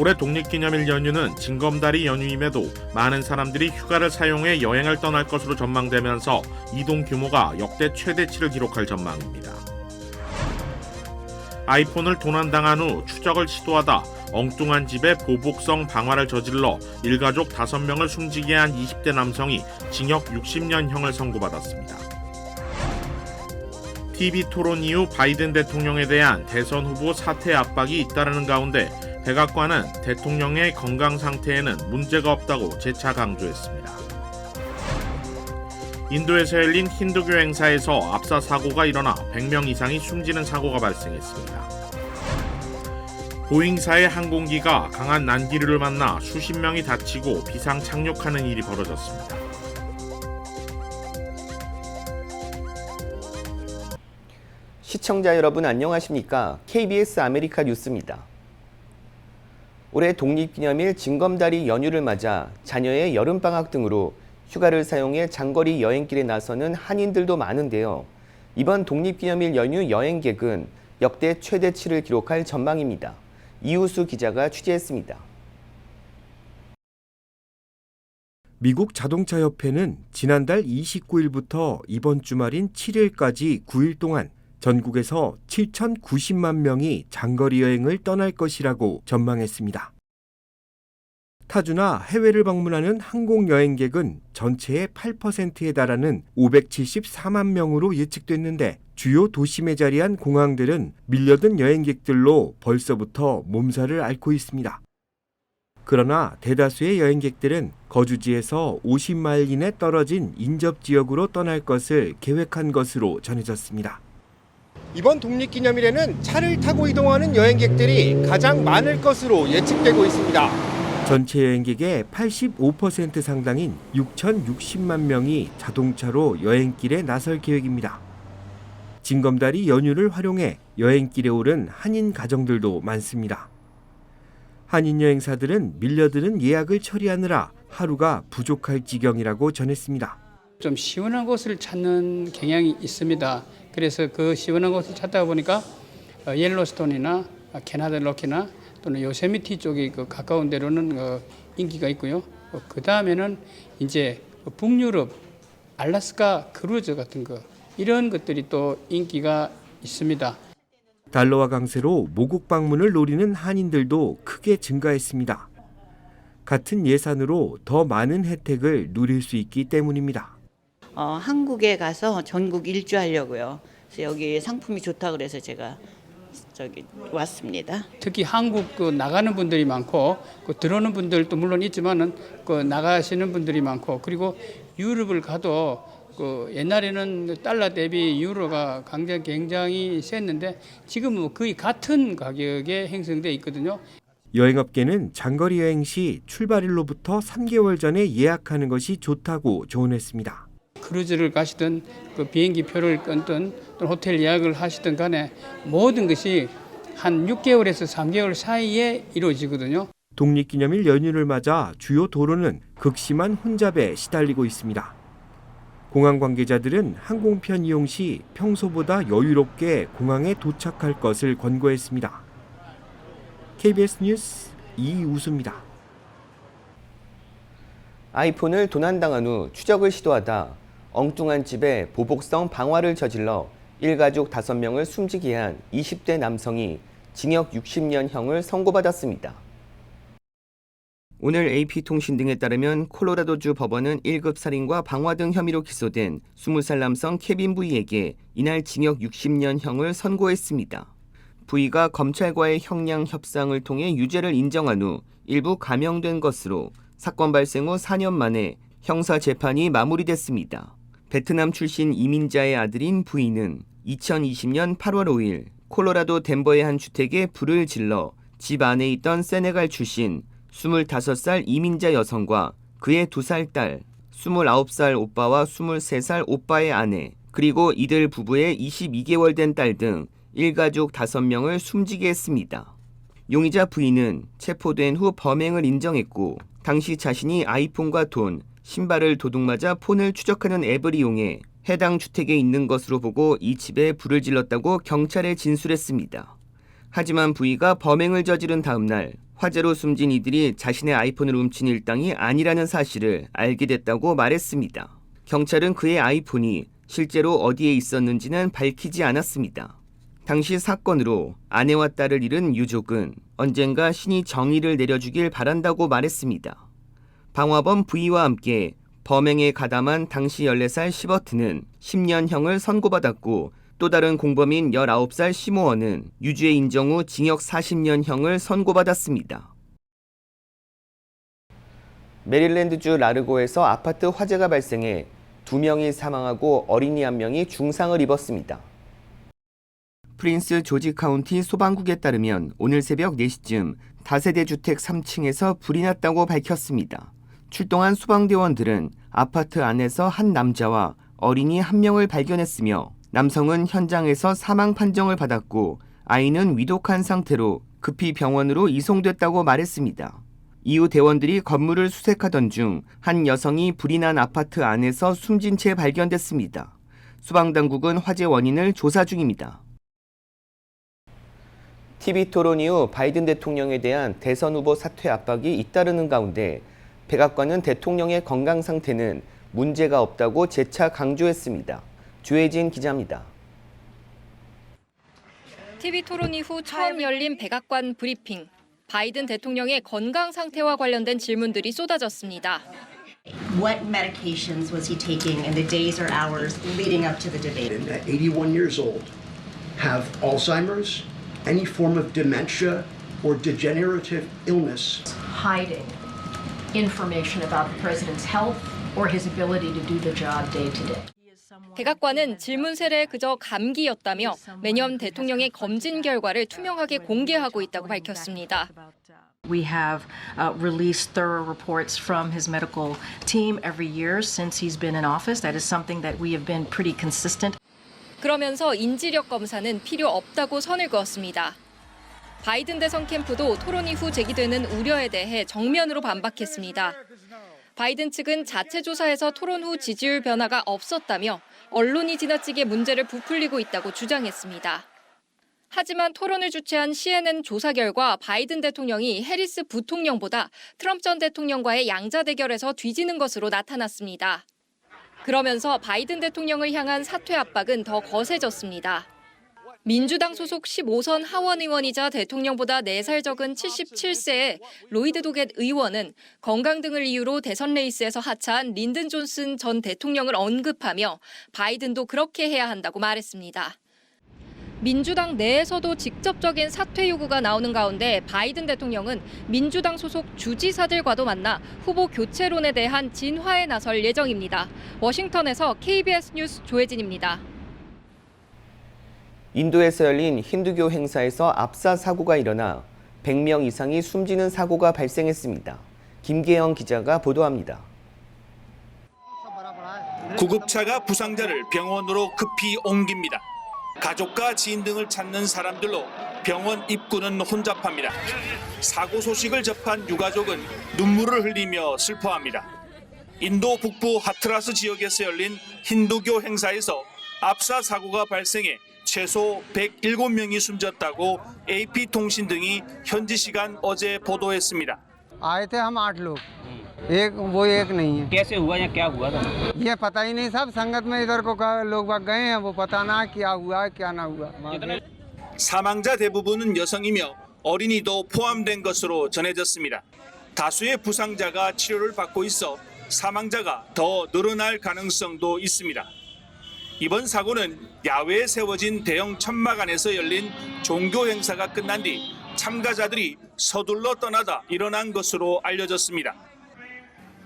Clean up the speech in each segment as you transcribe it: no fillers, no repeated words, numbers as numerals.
올해 독립기념일 연휴는 징검다리 연휴임에도 많은 사람들이 휴가를 사용해 여행을 떠날 것으로 전망되면서 이동 규모가 역대 최대치를 기록할 전망입니다. 아이폰을 도난당한 후 추적을 시도하다 엉뚱한 집에 보복성 방화를 저질러 일가족 5명을 숨지게 한 20대 남성이 징역 60년형을 선고받았습니다. TV 토론 이후 바이든 대통령에 대한 대선 후보 사퇴 압박이 잇따르는 가운데 백악관은 대통령의 건강 상태에는 문제가 없다고 재차 강조했습니다. 인도에서 열린 힌두교 행사에서 압사 사고가 일어나 100명 이상이 숨지는 사고가 발생했습니다. 보잉사의 항공기가 강한 난기류를 만나 수십 명이 다치고 비상 착륙하는 일이 벌어졌습니다. 시청자 여러분 안녕하십니까? KBS 아메리카 뉴스입니다. 올해 독립기념일 징검다리 연휴를 맞아 자녀의 여름방학 등으로 휴가를 사용해 장거리 여행길에 나서는 한인들도 많은데요. 이번 독립기념일 연휴 여행객은 역대 최대치를 기록할 전망입니다. 이우수 기자가 취재했습니다. 미국 자동차협회는 지난달 29일부터 이번 주말인 7일까지 9일 동안 전국에서 7,090만 명이 장거리 여행을 떠날 것이라고 전망했습니다. 타주나 해외를 방문하는 항공 여행객은 전체의 8%에 달하는 574만 명으로 예측됐는데 주요 도심에 자리한 공항들은 밀려든 여행객들로 벌써부터 몸살을 앓고 있습니다. 그러나 대다수의 여행객들은 거주지에서 50마일 이내 떨어진 인접 지역으로 떠날 것을 계획한 것으로 전해졌습니다. 이번 독립기념일에는 차를 타고 이동하는 여행객들이 가장 많을 것으로 예측되고 있습니다. 전체 여행객의 85% 상당인 6,060만 명이 자동차로 여행길에 나설 계획입니다. 징검다리 연휴를 활용해 여행길에 오른 한인 가정들도 많습니다. 한인 여행사들은 밀려드는 예약을 처리하느라 하루가 부족할 지경이라고 전했습니다. 좀 시원한 곳을 찾는 경향이 있습니다. 그래서 그 시원한 곳을 찾다 보니까 옐로스톤이나 캐나다 로키나 또는 요세미티 쪽이 가까운 데로는 인기가 있고요. 그 다음에는 이제 북유럽, 알래스카 크루즈 같은 거 이런 것들이 또 인기가 있습니다. 달러와 강세로 모국 방문을 노리는 한인들도 크게 증가했습니다. 같은 예산으로 더 많은 혜택을 누릴 수 있기 때문입니다. 한국에 가서 전국 일주 하려고요. 그래서 여기 상품이 좋다 그래서 제가 왔습니다. 특히 한국 나가는 분들이 많고 들어오는 분들도 물론 있지만은 나가시는 분들이 많고 그리고 유럽을 가도 옛날에는 달러 대비 유로가 굉장히 셌는데 지금은 거의 같은 가격에 형성돼 있거든요. 여행업계는 장거리 여행 시 출발일로부터 3개월 전에 예약하는 것이 좋다고 조언했습니다. 크루즈를 가시든 비행기 표를 끊든 또는 호텔 예약을 하시든 간에 모든 것이 한 6개월에서 3개월 사이에 이루어지거든요. 독립기념일 연휴를 맞아 주요 도로는 극심한 혼잡에 시달리고 있습니다. 공항 관계자들은 항공편 이용 시 평소보다 여유롭게 공항에 도착할 것을 권고했습니다. KBS 뉴스 이우수입니다. 아이폰을 도난당한 후 추적을 시도하다 엉뚱한 집에 보복성 방화를 저질러 일가족 5명을 숨지게 한 20대 남성이 징역 60년형을 선고받았습니다. 오늘 AP통신 등에 따르면 콜로라도주 법원은 1급 살인과 방화 등 혐의로 기소된 20살 남성 케빈 V에게 이날 징역 60년형을 선고했습니다. V가 검찰과의 형량 협상을 통해 유죄를 인정한 후 일부 감형된 것으로 사건 발생 후 4년 만에 형사 재판이 마무리됐습니다. 베트남 출신 이민자의 아들인 V는 2020년 8월 5일 콜로라도 덴버의 한 주택에 불을 질러 집 안에 있던 세네갈 출신 25살 이민자 여성과 그의 2살 딸, 29살 오빠와 23살 오빠의 아내, 그리고 이들 부부의 22개월 된 딸 등 일가족 5명을 숨지게 했습니다. 용의자 V는 체포된 후 범행을 인정했고 당시 자신이 아이폰과 돈, 신발을 도둑맞아 폰을 추적하는 앱을 이용해 해당 주택에 있는 것으로 보고 이 집에 불을 질렀다고 경찰에 진술했습니다. 하지만 부이가 범행을 저지른 다음 날 화재로 숨진 이들이 자신의 아이폰을 훔친 일당이 아니라는 사실을 알게 됐다고 말했습니다. 경찰은 그의 아이폰이 실제로 어디에 있었는지는 밝히지 않았습니다. 당시 사건으로 아내와 딸을 잃은 유족은 언젠가 신이 정의를 내려주길 바란다고 말했습니다. 방화범 부이와 함께 범행에 가담한 당시 14살 시버트는 10년형을 선고받았고 또 다른 공범인 19살 시모어는 유죄 인정 후 징역 40년형을 선고받았습니다. 메릴랜드주 라르고에서 아파트 화재가 발생해 2명이 사망하고 어린이 1명이 중상을 입었습니다. 프린스 조지 카운티 소방국에 따르면 오늘 새벽 4시쯤 다세대 주택 3층에서 불이 났다고 밝혔습니다. 출동한 소방대원들은 아파트 안에서 한 남자와 어린이 1명을 발견했으며 남성은 현장에서 사망 판정을 받았고 아이는 위독한 상태로 급히 병원으로 이송됐다고 말했습니다. 이후 대원들이 건물을 수색하던 중 한 여성이 불이 난 아파트 안에서 숨진 채 발견됐습니다. 소방당국은 화재 원인을 조사 중입니다. TV 토론 이후 바이든 대통령에 대한 대선 후보 사퇴 압박이 잇따르는 가운데 백악관은 대통령의 건강 상태는 문제가 없다고 재차 강조했습니다. 조혜진 기자입니다. TV 토론 이후 처음 열린 백악관 브리핑. 바이든 대통령의 건강 상태와 관련된 질문들이 쏟아졌습니다. What medications was he taking in the days or hours leading up to the debate? At 81 years old, have Alzheimer's, any form of dementia or degenerative illness. Hiding information about the president's health or his ability to do the job day to day. 백악관은 질문 세례에 그저 감기였다며 매년 대통령의 검진 결과를 투명하게 공개하고 있다고 밝혔습니다. We have released thorough reports from his medical team every year since he's been in office. That is something that we have been pretty consistent. 그러면서 인지력 검사는 필요 없다고 선을 그었습니다. 바이든 대선 캠프도 토론 이후 제기되는 우려에 대해 정면으로 반박했습니다. 바이든 측은 자체 조사에서 토론 후 지지율 변화가 없었다며 언론이 지나치게 문제를 부풀리고 있다고 주장했습니다. 하지만 토론을 주최한 CNN 조사 결과 바이든 대통령이 해리스 부통령보다 트럼프 전 대통령과의 양자 대결에서 뒤지는 것으로 나타났습니다. 그러면서 바이든 대통령을 향한 사퇴 압박은 더 거세졌습니다. 민주당 소속 15선 하원 의원이자 대통령보다 4살 적은 77세의 로이드 도겟 의원은 건강 등을 이유로 대선 레이스에서 하차한 린든 존슨 전 대통령을 언급하며 바이든도 그렇게 해야 한다고 말했습니다. 민주당 내에서도 직접적인 사퇴 요구가 나오는 가운데 바이든 대통령은 민주당 소속 주지사들과도 만나 후보 교체론에 대한 진화에 나설 예정입니다. 워싱턴에서 KBS 뉴스 조혜진입니다. 인도에서 열린 힌두교 행사에서 압사 사고가 일어나 100명 이상이 숨지는 사고가 발생했습니다. 김계영 기자가 보도합니다. 구급차가 부상자를 병원으로 급히 옮깁니다. 가족과 지인 등을 찾는 사람들로 병원 입구는 혼잡합니다. 사고 소식을 접한 유가족은 눈물을 흘리며 슬퍼합니다. 인도 북부 하트라스 지역에서 열린 힌두교 행사에서 압사 사고가 발생해 최소 107명이 숨졌다고 AP통신 등이 현지 시간 어제 보도했습니다. आए थे हम 8 लोग वो एक नहीं है कैसे हुआ या क्या हुआ था ये पता ही नहीं सब संगत में इधर को लोग गए हैं वो पता ना क्या हुआ क्या ना हुआ 사망자 대부분은 여성이며 어린이도 포함된 것으로 전해졌습니다. 다수의 부상자가 치료를 받고 있어 사망자가 더 늘어날 가능성도 있습니다. 이번 사고는 야외에 세워진 대형 천막 안에서 열린 종교 행사가 끝난 뒤 참가자들이 서둘러 떠나다 일어난 것으로 알려졌습니다.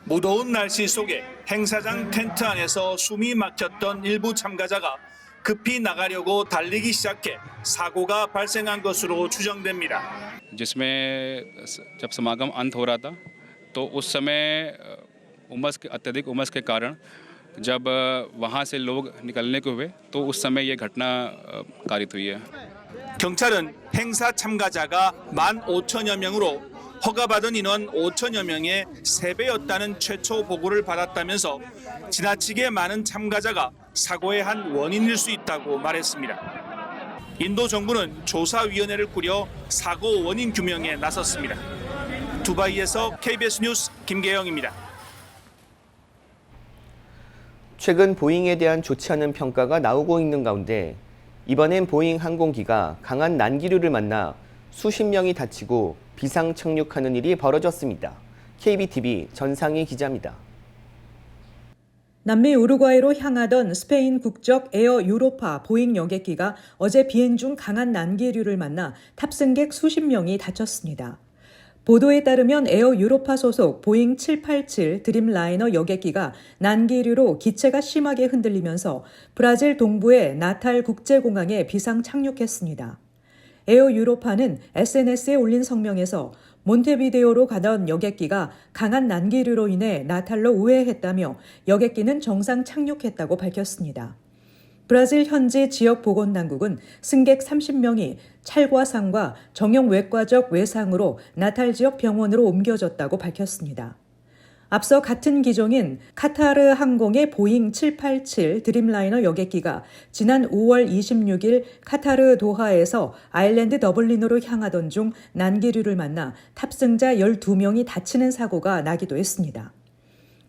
무더운 날씨 속에 행사장 텐트 안에서 숨이 막혔던 일부 참가자가 급히 나가려고 달리기 시작해 사고가 발생한 것으로 추정됩니다. जिसमें जब समागम अंत हो रहा था तो उस समय अत्यधिक उमस के कारण जब वहां से लोग निकलने को हुए तो उस समय ये घटना कारित हुई है. 경찰은 행사 참가자가 15,000여 명으로 허가받은 인원 5,000여 명의 3배였다는 최초 보고를 받았다면서 지나치게 많은 참가자가 사고의 한 원인일 수 있다고 말했습니다. 인도 정부는 조사위원회를 꾸려 사고 원인 규명에 나섰습니다. 두바이에서 KBS 뉴스 김계영입니다. 최근 보잉에 대한 좋지 않은 평가가 나오고 있는 가운데 이번엔 보잉 항공기가 강한 난기류를 만나 수십 명이 다치고 비상 착륙하는 일이 벌어졌습니다. KBTV 전상희 기자입니다. 남미 우루과이로 향하던 스페인 국적 에어 유로파 보잉 여객기가 어제 비행 중 강한 난기류를 만나 탑승객 수십 명이 다쳤습니다. 보도에 따르면 에어 유로파 소속 보잉 787 드림라이너 여객기가 난기류로 기체가 심하게 흔들리면서 브라질 동부의 나탈 국제공항에 비상 착륙했습니다. 에어 유로파는 SNS에 올린 성명에서 몬테비데오로 가던 여객기가 강한 난기류로 인해 나탈로 우회했다며 여객기는 정상 착륙했다고 밝혔습니다. 브라질 현지 지역 보건당국은 승객 30명이 찰과상과 정형외과적 외상으로 나탈 지역 병원으로 옮겨졌다고 밝혔습니다. 앞서 같은 기종인 카타르 항공의 보잉 787 드림라이너 여객기가 지난 5월 26일 카타르 도하에서 아일랜드 더블린으로 향하던 중 난기류를 만나 탑승자 12명이 다치는 사고가 나기도 했습니다.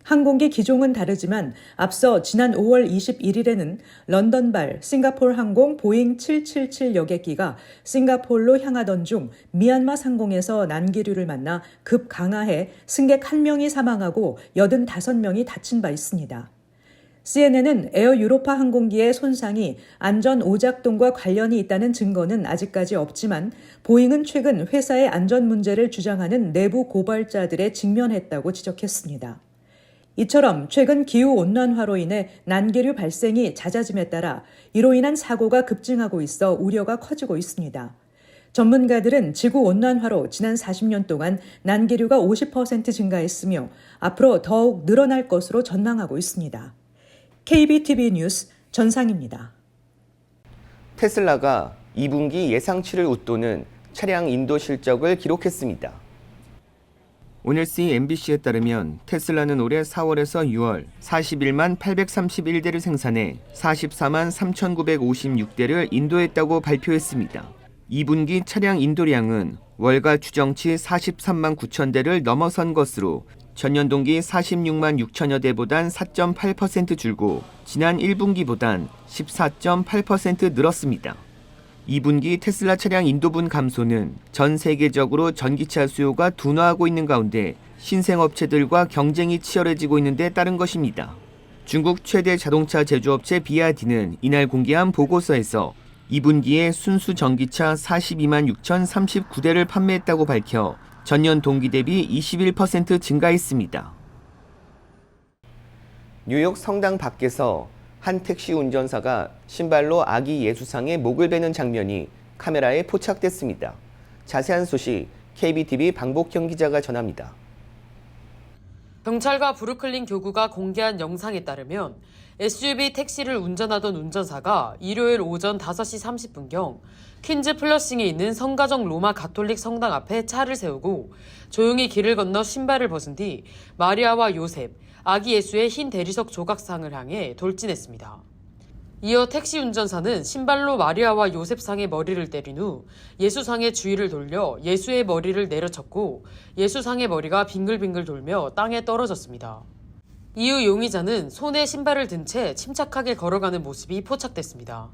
항공기 기종은 다르지만 앞서 지난 5월 21일에는 런던발 싱가포르 항공 보잉 777 여객기가 싱가포르로 향하던 중 미얀마 상공에서 난기류를 만나 급강하해 승객 1명이 사망하고 85명이 다친 바 있습니다. CNN은 에어 유로파 항공기의 손상이 안전 오작동과 관련이 있다는 증거는 아직까지 없지만 보잉은 최근 회사의 안전 문제를 주장하는 내부 고발자들에 직면했다고 지적했습니다. 이처럼 최근 기후온난화로 인해 난기류 발생이 잦아짐에 따라 이로 인한 사고가 급증하고 있어 우려가 커지고 있습니다. 전문가들은 지구온난화로 지난 40년 동안 난기류가 50% 증가했으며 앞으로 더욱 늘어날 것으로 전망하고 있습니다. KBTV 뉴스 전상입니다. 테슬라가 2분기 예상치를 웃도는 차량 인도 실적을 기록했습니다. 오늘 CNBC에 따르면 테슬라는 올해 4월에서 6월 41만 831대를 생산해 44만 3,956대를 인도했다고 발표했습니다. 2분기 차량 인도량은 월가 추정치 43만 9천 대를 넘어선 것으로 전년 동기 46만 6천여 대보단 4.8% 줄고 지난 1분기보단 14.8% 늘었습니다. 2분기 테슬라 차량 인도분 감소는 전 세계적으로 전기차 수요가 둔화하고 있는 가운데 신생업체들과 경쟁이 치열해지고 있는 데 따른 것입니다. 중국 최대 자동차 제조업체 BYD는 이날 공개한 보고서에서 2분기에 순수 전기차 42만 6,039대를 판매했다고 밝혀 전년 동기 대비 21% 증가했습니다. 뉴욕 성당 밖에서 한 택시 운전사가 신발로 아기 예수상의 목을 베는 장면이 카메라에 포착됐습니다. 자세한 소식 KBTV 방복형 기자가 전합니다. 경찰과 브루클린 교구가 공개한 영상에 따르면 SUV 택시를 운전하던 운전사가 일요일 오전 5시 30분경 퀸즈 플러싱에 있는 성가정 로마 가톨릭 성당 앞에 차를 세우고 조용히 길을 건너 신발을 벗은 뒤 마리아와 요셉, 아기 예수의 흰 대리석 조각상을 향해 돌진했습니다. 이어 택시 운전사는 신발로 마리아와 요셉상의 머리를 때린 후 예수상의 주위를 돌려 예수의 머리를 내려쳤고 예수상의 머리가 빙글빙글 돌며 땅에 떨어졌습니다. 이후 용의자는 손에 신발을 든 채 침착하게 걸어가는 모습이 포착됐습니다.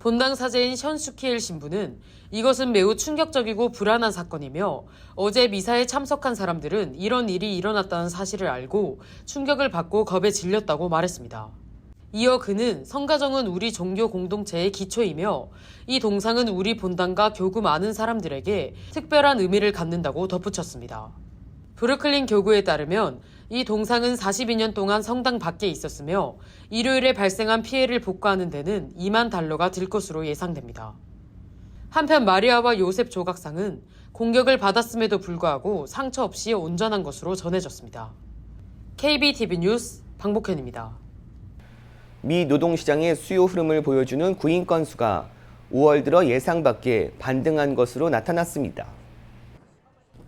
본당 사제인 션수키엘 신부는 이것은 매우 충격적이고 불안한 사건이며 어제 미사에 참석한 사람들은 이런 일이 일어났다는 사실을 알고 충격을 받고 겁에 질렸다고 말했습니다. 이어 그는 성가정은 우리 종교 공동체의 기초이며 이 동상은 우리 본당과 교구 많은 사람들에게 특별한 의미를 갖는다고 덧붙였습니다. 브루클린 교구에 따르면 이 동상은 42년 동안 성당 밖에 있었으며 일요일에 발생한 피해를 복구하는 데는 $20,000가 들 것으로 예상됩니다. 한편 마리아와 요셉 조각상은 공격을 받았음에도 불구하고 상처 없이 온전한 것으로 전해졌습니다. KBTV 뉴스 방복현입니다. 미 노동시장의 수요 흐름을 보여주는 구인 건수가 5월 들어 예상 밖에 반등한 것으로 나타났습니다.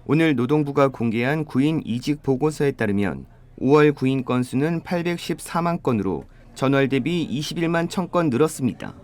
오늘 노동부가 공개한 구인 이직 보고서에 따르면 5월 구인 건수는 814만 건으로 전월 대비 21만 1,000건 늘었습니다.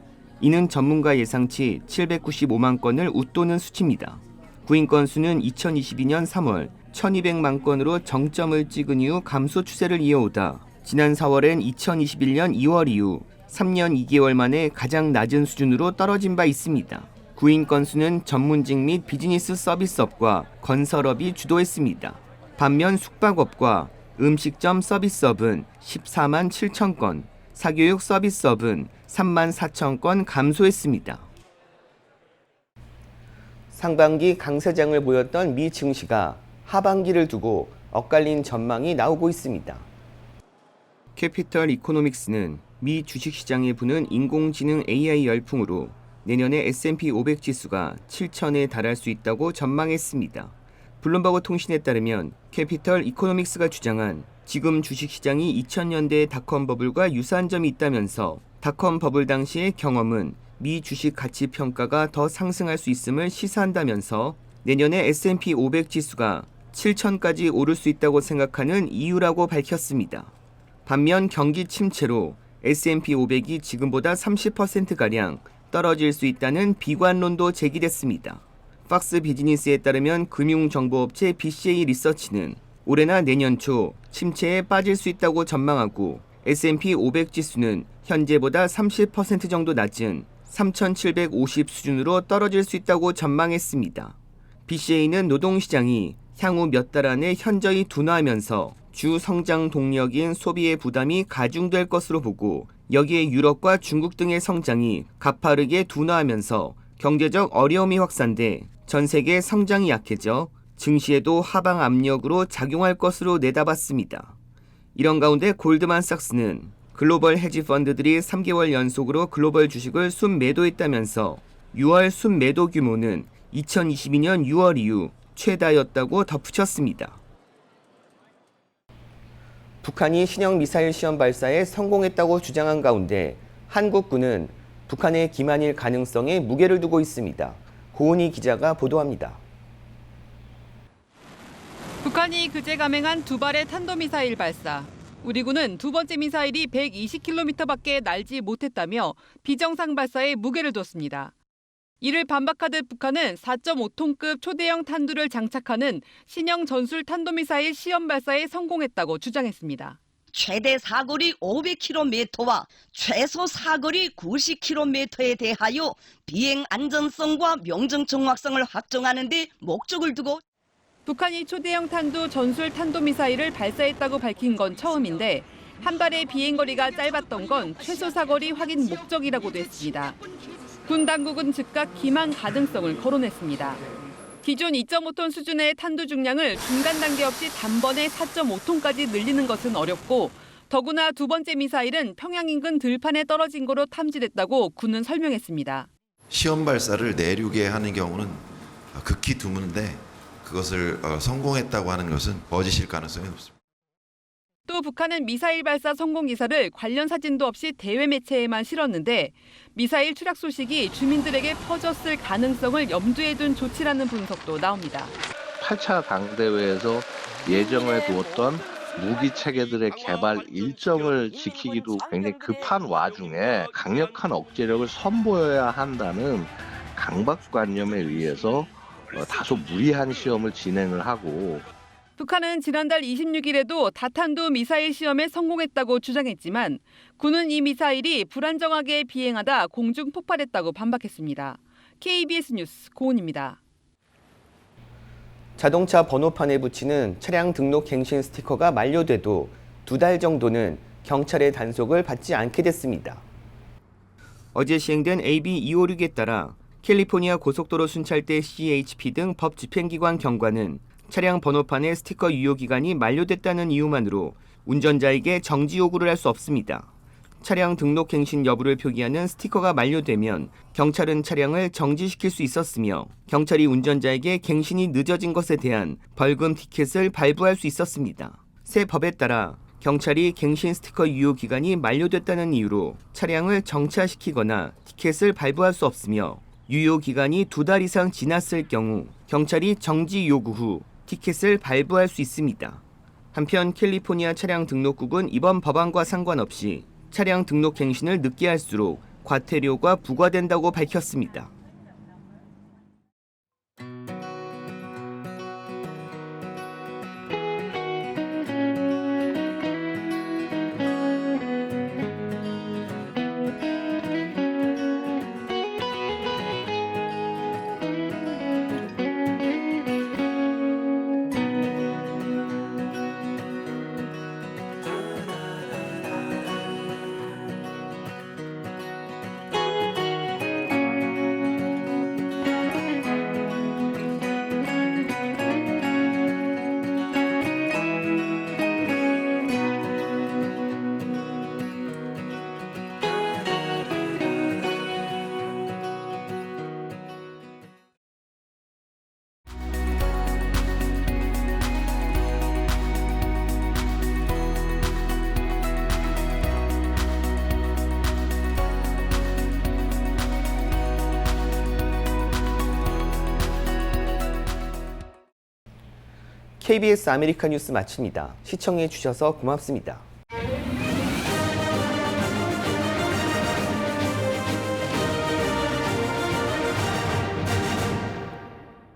이는 전문가 예상치 795만 건을 웃도는 수치입니다. 구인 건수는 2022년 3월 1200만 건으로 정점을 찍은 이후 감소 추세를 이어오다 지난 4월엔 2021년 2월 이후 3년 2개월 만에 가장 낮은 수준으로 떨어진 바 있습니다. 구인 건수는 전문직 및 비즈니스 서비스업과 건설업이 주도했습니다. 반면 숙박업과 음식점 서비스업은 14만 7천 건, 사교육 서비스업은 3만 4천 건 감소했습니다. 상반기 강세장을 보였던 미 증시가 하반기를 두고 엇갈린 전망이 나오고 있습니다. 캐피털 이코노믹스는 미 주식시장에 부는 인공지능 AI 열풍으로 내년에 S&P 500 지수가 7,000에 달할 수 있다고 전망했습니다. 블룸버그 통신에 따르면 캐피털 이코노믹스가 주장한 지금 주식시장이 2000년대의 닷컴 버블과 유사한 점이 있다면서 닷컴 버블 당시의 경험은 미 주식 가치 평가가 더 상승할 수 있음을 시사한다면서 내년에 S&P 500 지수가 7,000까지 오를 수 있다고 생각하는 이유라고 밝혔습니다. 반면 경기 침체로 S&P 500이 지금보다 30%가량 떨어질 수 있다는 비관론도 제기됐습니다. 팍스 비즈니스에 따르면 금융정보업체 BCA 리서치는 올해나 내년 초 침체에 빠질 수 있다고 전망하고 S&P 500 지수는 현재보다 30% 정도 낮은 3,750 수준으로 떨어질 수 있다고 전망했습니다. BCA는 노동시장이 향후 몇 달 안에 현저히 둔화하면서 주 성장 동력인 소비의 부담이 가중될 것으로 보고 여기에 유럽과 중국 등의 성장이 가파르게 둔화하면서 경제적 어려움이 확산돼 전 세계 성장이 약해져 증시에도 하방 압력으로 작용할 것으로 내다봤습니다. 이런 가운데 골드만삭스는 글로벌 헤지 펀드들이 3개월 연속으로 글로벌 주식을 순매도했다면서 6월 순매도 규모는 2022년 6월 이후 최다였다고 덧붙였습니다. 북한이 신형 미사일 시험 발사에 성공했다고 주장한 가운데 한국군은 북한의 기만일 가능성에 무게를 두고 있습니다. 고은희 기자가 보도합니다. 북한이 그제 감행한 두 발의 탄도미사일 발사. 우리 군은 두 번째 미사일이 120km밖에 날지 못했다며 비정상 발사에 무게를 뒀습니다. 이를 반박하듯 북한은 4.5톤급 초대형 탄두를 장착하는 신형 전술 탄도미사일 시험 발사에 성공했다고 주장했습니다. 최대 사거리 500km와 최소 사거리 90km에 대하여 비행 안전성과 명중 정확성을 확정하는 데 목적을 두고 북한이 초대형 탄두 전술 탄도미사일을 발사했다고 밝힌 건 처음인데 한 발의 비행거리가 짧았던 건 최소 사거리 확인 목적이라고도 했습니다. 군 당국은 즉각 기만 가능성을 거론했습니다. 기존 2.5톤 수준의 탄두 중량을 중간 단계 없이 단번에 4.5톤까지 늘리는 것은 어렵고 더구나 두 번째 미사일은 평양 인근 들판에 떨어진 거로 탐지됐다고 군은 설명했습니다. 시험 발사를 내륙에 하는 경우는 극히 드문데 그것을 성공했다고 하는 것은 거짓일 가능성이 높습니다. 또 북한은 미사일 발사 성공 기사를 관련 사진도 없이 대외 매체에만 실었는데 미사일 추락 소식이 주민들에게 퍼졌을 가능성을 염두에 둔 조치라는 분석도 나옵니다. 8차 당대회에서 예정해 두었던 무기 체계들의 개발 일정을 지키기도 굉장히 급한 와중에 강력한 억제력을 선보여야 한다는 강박관념에 의해서 다소 무리한 시험을 진행을 하고 북한은 지난달 26일에도 다탄두 미사일 시험에 성공했다고 주장했지만 군은 이 미사일이 불안정하게 비행하다 공중 폭발했다고 반박했습니다. KBS 뉴스 고은입니다. 자동차 번호판에 붙이는 차량 등록 갱신 스티커가 만료돼도 2달 정도는 경찰의 단속을 받지 않게 됐습니다. 어제 시행된 AB 256에 따라 캘리포니아 고속도로 순찰대 CHP 등 법 집행기관 경관은 차량 번호판의 스티커 유효 기간이 만료됐다는 이유만으로 운전자에게 정지 요구를 할 수 없습니다. 차량 등록 갱신 여부를 표기하는 스티커가 만료되면 경찰은 차량을 정지시킬 수 있었으며 경찰이 운전자에게 갱신이 늦어진 것에 대한 벌금 티켓을 발부할 수 있었습니다. 새 법에 따라 경찰이 갱신 스티커 유효 기간이 만료됐다는 이유로 차량을 정차시키거나 티켓을 발부할 수 없으며 유효 기간이 2달 이상 지났을 경우 경찰이 정지 요구 후 티켓을 발부할 수 있습니다. 한편 캘리포니아 차량 등록국은 이번 법안과 상관없이 차량 등록 갱신을 늦게 할수록 과태료가 부과된다고 밝혔습니다. KBS 아메리카 뉴스 마칩니다. 시청해 주셔서 고맙습니다.